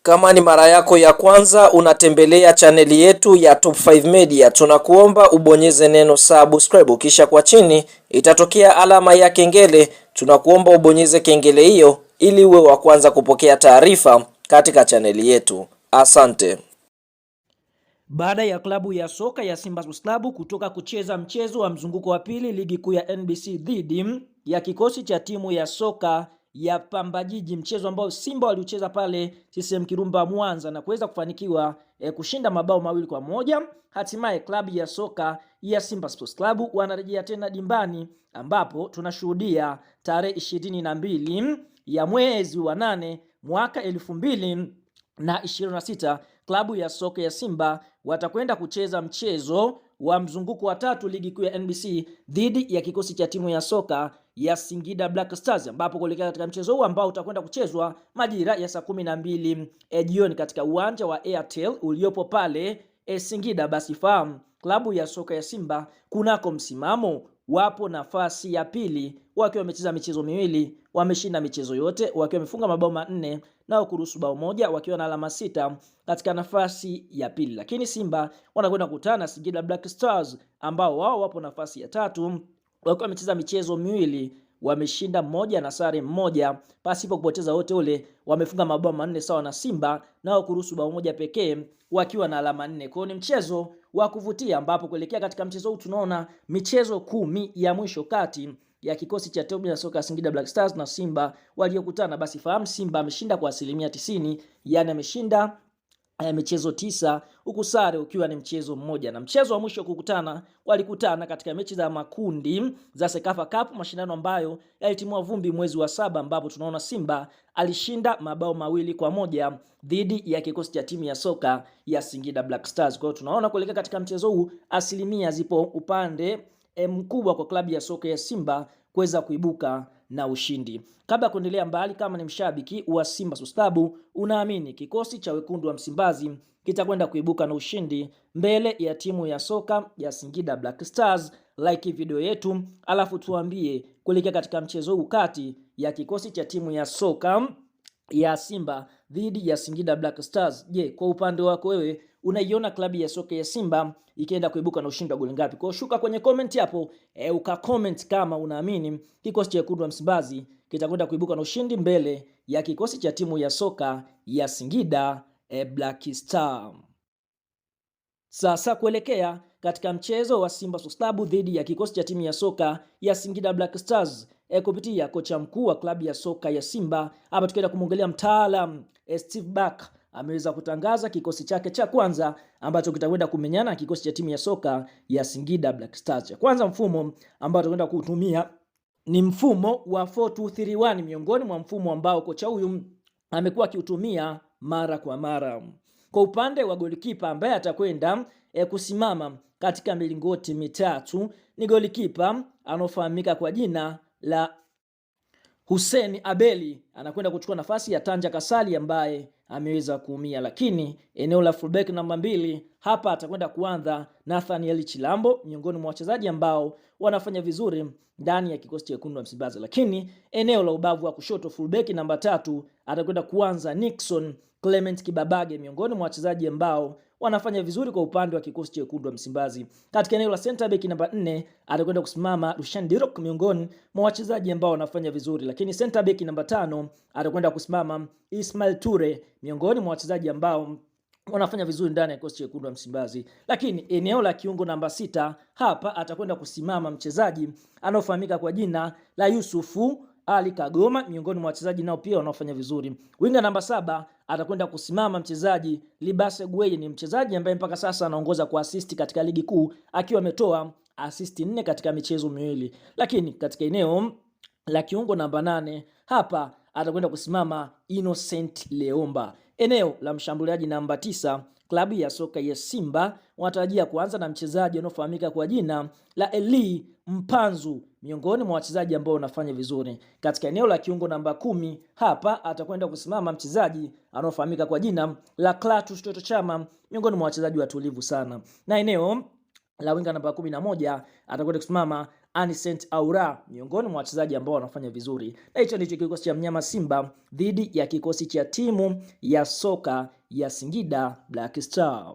Kama ni mara yako ya kwanza unatembelea chaneli yetu ya Top 5 Media, tunakuomba ubonyeze neno subscribe, kisha kwa chini itatokea alama ya kengele. Tunakuomba ubonyeze kengele hiyo ili uwe wa kwanza kupokea taarifa katika chaneli yetu. Asante. Baada ya klabu ya soka ya Simba Sports Club kutoka kucheza mchezo wa mzunguko wa pili ligi kuu ya NBC dhidi ya kikosi cha timu ya soka ya Pamba Jiji, mchezo ambao Simba waliucheza pale CCM Kirumba Mwanza na kuweza kufanikiwa kushinda mabao 2-1, hatimaye klabu ya soka ya Simba Sports Club wanarejea tena dimbani, ambapo tunashuhudia tarehe 22 ya mwezi wa 8 mwaka 2026 klabu ya soka ya Simba watakwenda kucheza mchezo wa mzunguko wa tatu ligi kuu ya NBC dhidi ya kikosi cha timu ya soka ya Singida Black Stars, ambapo kuelekea katika mchezo huu ambao utakwenda kuchezwa majira ya saa 12 jioni katika uwanja wa Airtel uliopo pale Singida, basi fahamu klabu ya soka ya Simba kunako msimamo wapo nafasi ya pili wakiwa wamecheza michezo miwili, wameshinda michezo yote wakiwa wamefunga mabao 4 na kuruhusu bao 1 wakiwa na alama 6 katika nafasi ya pili. Lakini Simba wanakwenda kukutana Singida Black Stars ambao wao wapo nafasi ya tatu wakiwa wamecheza michezo miwili, wameshinda 1 na sare 1 pasipo kupoteza wote ule, wamefunga mabao 4 sawa na Simba na kuruhusu bao 1 pekee wakiwa na alama 4. Kwa hiyo ni mchezo wa kuvutia, ambapo kuelekea katika mchezo huu tunaona michezo 10 ya mwisho kati ya kikosi cha timu ya soka Singida Black Stars na Simba waliokutana. Basi fahamu Simba ameshinda kwa 90%, yani ameshinda michezo 9 huku sare ukiwa ni mchezo mmoja, na mchezo wa mwisho kukutana walikutana katika mechi za makundi za Sekafa Cup, mashindano ambayo yalitimua vumbi mwezi wa 7, ambapo tunaona Simba alishinda mabao 2-1 dhidi ya kikosi cha timu ya soka ya Singida Black Stars. Kwa hiyo tunaona kuelekea katika mchezo huu asilimia zipo upande mkubwa kwa klabu ya soka ya Simba kuweza kuibuka na ushindi. Kabla kuendelea mbali, kama ni mshabiki wa Simba Sports Club unaamini kikosi cha wekundu wa Msimbazi kitakwenda kuibuka na ushindi mbele ya timu ya soka ya Singida Black Stars, like video yetu alafu tuambie kuelekea katika mchezo huu kati ya kikosi cha timu ya soka ya Simba dhidi ya Singida Black Stars. Je, kwa upande wako wewe unaiona klabu ya soka ya Simba ikienda kuibuka na ushindi wa goli ngapi? Kwa shuka kwenye comment hapo uka comment kama unaamini kikosi cha wekundu wa Msimbazi kitakwenda kuibuka na ushindi mbele ya kikosi cha timu ya soka ya Singida Black Star. Sasa kuelekea katika mchezo wa Simba Sports Club dhidi ya kikosi cha timu ya soka ya Singida Black Stars kupitia kocha mkuu wa klabu ya soka ya Simba, hapa tukienda kumwangalia mtaalam Steve Barker ameweza kutangaza kikosi chake cha kwanza ambacho kitakwenda kumenyana na kikosi cha timu ya soka ya Singida Black Stars. Cha kwanza, mfumo ambao tutakwenda kutumia ni mfumo wa 4-2-3-1, miongoni mwa mfumo ambao kocha huyu amekuwa akiutumia mara kwa mara. Kwa upande wa golikipa ambaye atakwenda kusimama katika milingoti mitatu ni golikipa anofahamika kwa jina la Hussein Abeli, anakwenda kuchukua nafasi ya Tanja Kasali ambaye ameweza kuumia. Lakini eneo la fullback namba 2 hapa atakwenda kuanza Nathaniel Chilambo, miongoni mwa wachezaji ambao wanafanya vizuri ndani ya kikosi cha wekundu wa Msimbazi. Lakini eneo la ubavu wa kushoto fullback namba 3 atakwenda kuanza Nixon Clement Kibabage, miongoni mwa wachezaji ambao wanafanya vizuri kwa upande wa kikosi cha wekundu wa Msimbazi. Katika eneo la center back namba 4 atakwenda kusimama Rushan Dirok, miongoni mwa wachezaji ambao wanafanya vizuri. Lakini center back namba 5 atakwenda kusimama Ismail Ture, miongoni mwa wachezaji ambao wanafanya vizuri ndani ya kikosi cha wekundu wa Msimbazi. Lakini eneo la kiungo namba 6 hapa atakwenda kusimama mchezaji anaofahamika kwa jina la Yusufu Ali Kagoma, miongoni mwa wachezaji nao pia wanaofanya vizuri. Winga namba 7 atakwenda kusimama mchezaji Libase Gueye, ni mchezaji ambaye mpaka sasa anaongoza kwa assist katika ligi kuu akiwa ametoa assist 4 katika michezo miwili. Lakini katika eneo la kiungo namba 8 hapa atakwenda kusimama Innocent Leomba. Eneo la mshambuliaji namba 9 klabu ya soka ya Simba wanatarajia kuanza na mchezaji anaofahamika kwa jina la Eli Mpanzu, miongoni mwa wachezaji ambao wanafanya vizuri. Katika eneo la kiungo namba 10 hapa atakwenda kusimama mchezaji anaofahamika kwa jina la Clatous Toto Chama, miongoni mwa wachezaji watulivu sana. Na eneo la winga namba 11 atakwenda kusimama Anicent Aura miongoni mwa wachezaji ambao wanafanya vizuri. Na hicho ndicho kikosi cha mnyama Simba dhidi ya kikosi cha timu ya soka ya Singida Black Star.